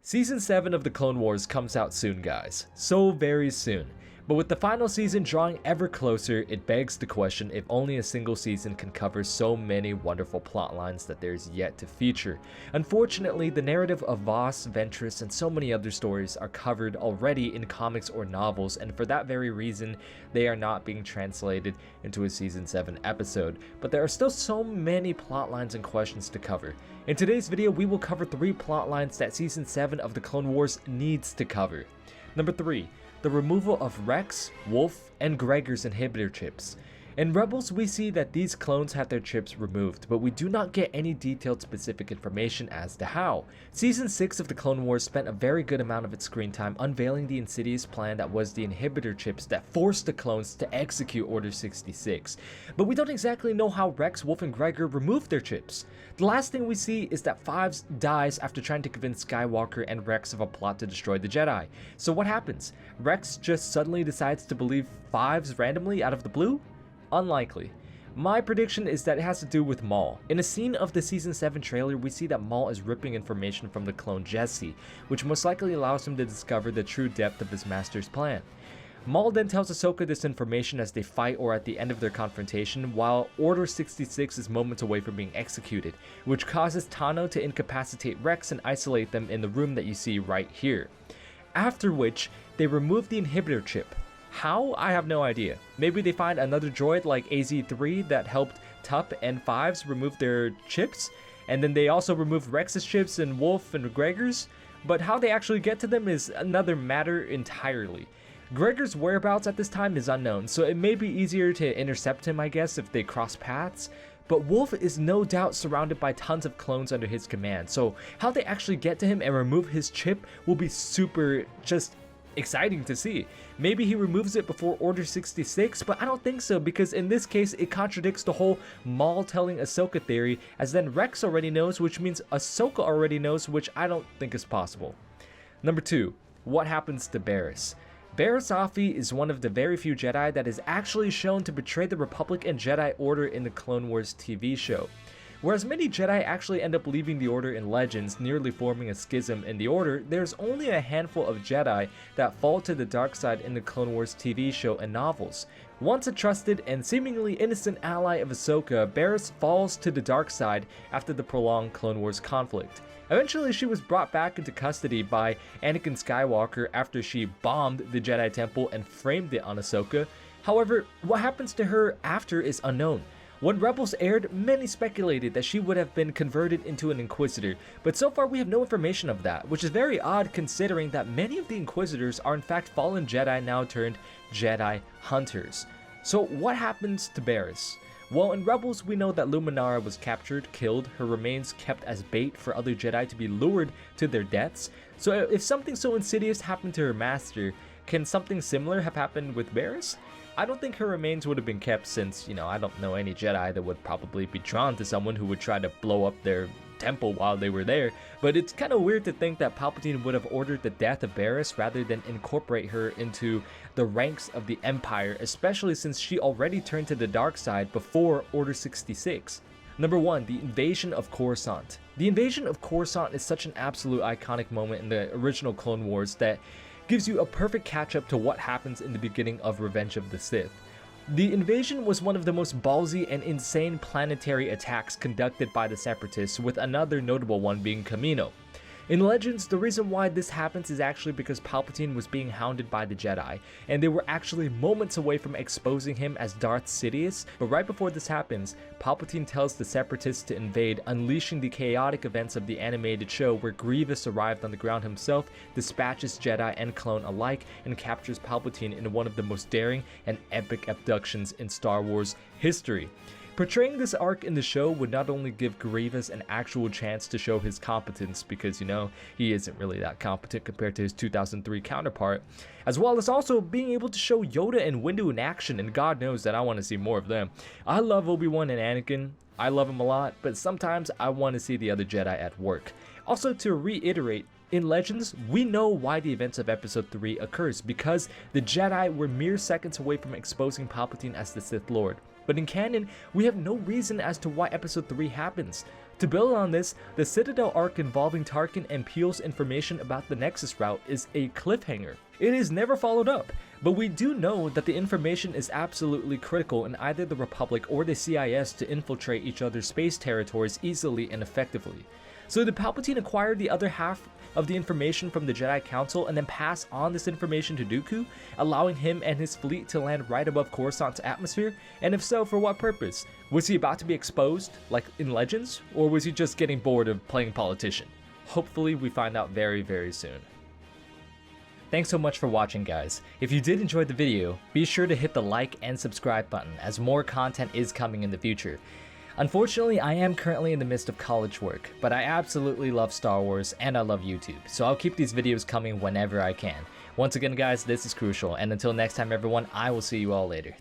Season 7 of the Clone Wars comes out soon, guys. So very soon. But with the final season drawing ever closer, it begs the question if only a single season can cover so many wonderful plot lines that there's yet to feature. Unfortunately, the narrative of Voss, Ventress, and so many other stories are covered already in comics or novels, and for that very reason, they are not being translated into a Season 7 episode. But there are still so many plot lines and questions to cover. In today's video, we will cover 3 plot lines that Season 7 of the Clone Wars needs to cover. Number 3. The removal of Rex, Wolf, and Gregor's inhibitor chips. In Rebels, we see that these clones had their chips removed, but we do not get any detailed specific information as to how. Season 6 of the Clone Wars spent a very good amount of its screen time unveiling the insidious plan that was the inhibitor chips that forced the clones to execute Order 66. But we don't exactly know how Rex, Wolf, and Gregor removed their chips. The last thing we see is that Fives dies after trying to convince Skywalker and Rex of a plot to destroy the Jedi. So what happens? Rex just suddenly decides to believe Fives randomly out of the blue? Unlikely. My prediction is that it has to do with Maul. In a scene of the Season 7 trailer, we see that Maul is ripping information from the clone Jesse, which most likely allows him to discover the true depth of his master's plan. Maul then tells Ahsoka this information as they fight or at the end of their confrontation, while Order 66 is moments away from being executed, which causes Tano to incapacitate Rex and isolate them in the room that you see right here. After which, they remove the inhibitor chip. How? I have no idea. Maybe they find another droid like AZ-3 that helped Tup and Fives remove their chips, and then they also remove Rex's chips and Wolf and Gregor's, but how they actually get to them is another matter entirely. Gregor's whereabouts at this time is unknown, so it may be easier to intercept him, I guess, if they cross paths. But Wolf is no doubt surrounded by tons of clones under his command, so how they actually get to him and remove his chip will be super just exciting to see. Maybe he removes it before Order 66, but I don't think so, because in this case it contradicts the whole Maul telling Ahsoka theory, as then Rex already knows, which means Ahsoka already knows, which I don't think is possible. Number 2. What happens to Barriss? Barriss Offee is one of the very few Jedi that is actually shown to betray the Republic and Jedi Order in the Clone Wars TV show. Whereas many Jedi actually end up leaving the Order in Legends, nearly forming a schism in the Order, there's only a handful of Jedi that fall to the dark side in the Clone Wars TV show and novels. Once a trusted and seemingly innocent ally of Ahsoka, Barriss falls to the dark side after the prolonged Clone Wars conflict. Eventually, she was brought back into custody by Anakin Skywalker after she bombed the Jedi Temple and framed it on Ahsoka. However, what happens to her after is unknown. When Rebels aired, many speculated that she would have been converted into an Inquisitor, but so far we have no information of that, which is very odd considering that many of the Inquisitors are in fact fallen Jedi now turned Jedi hunters. So what happens to Barriss? Well, in Rebels we know that Luminara was captured, killed, her remains kept as bait for other Jedi to be lured to their deaths. So if something so insidious happened to her master, can something similar have happened with Barriss? I don't think her remains would have been kept since, I don't know any Jedi that would probably be drawn to someone who would try to blow up their temple while they were there, but it's kind of weird to think that Palpatine would have ordered the death of Barriss rather than incorporate her into the ranks of the Empire, especially since she already turned to the dark side before Order 66. Number 1. The invasion of Coruscant. The invasion of Coruscant is such an absolute iconic moment in the original Clone Wars that gives you a perfect catch-up to what happens in the beginning of Revenge of the Sith. The invasion was one of the most ballsy and insane planetary attacks conducted by the Separatists, with another notable one being Kamino. In Legends, the reason why this happens is actually because Palpatine was being hounded by the Jedi, and they were actually moments away from exposing him as Darth Sidious, but right before this happens, Palpatine tells the Separatists to invade, unleashing the chaotic events of the animated show where Grievous arrived on the ground himself, dispatches Jedi and clone alike, and captures Palpatine in one of the most daring and epic abductions in Star Wars history. Portraying this arc in the show would not only give Grievous an actual chance to show his competence, because he isn't really that competent compared to his 2003 counterpart, as well as also being able to show Yoda and Windu in action, and God knows that I want to see more of them. I love Obi-Wan and Anakin, I love him a lot, but sometimes I want to see the other Jedi at work. Also, to reiterate, In Legends, we know why the events of Episode 3 occurs, because the Jedi were mere seconds away from exposing Palpatine as the Sith Lord. But in canon, we have no reason as to why Episode 3 happens. To build on this, the Citadel arc involving Tarkin and Peel's information about the Nexus route is a cliffhanger. It is never followed up, but we do know that the information is absolutely critical in either the Republic or the CIS to infiltrate each other's space territories easily and effectively. So did Palpatine acquire the other half of the information from the Jedi Council and then pass on this information to Dooku, allowing him and his fleet to land right above Coruscant's atmosphere? And if so, for what purpose? Was he about to be exposed, like in Legends, or was he just getting bored of playing politician? Hopefully we find out very, very soon. Thanks so much for watching, guys. If you did enjoy the video, be sure to hit the like and subscribe button, as more content is coming in the future. Unfortunately, I am currently in the midst of college work, but I absolutely love Star Wars and I love YouTube, so I'll keep these videos coming whenever I can. Once again, guys, this is Crucial, and until next time everyone, I will see you all later.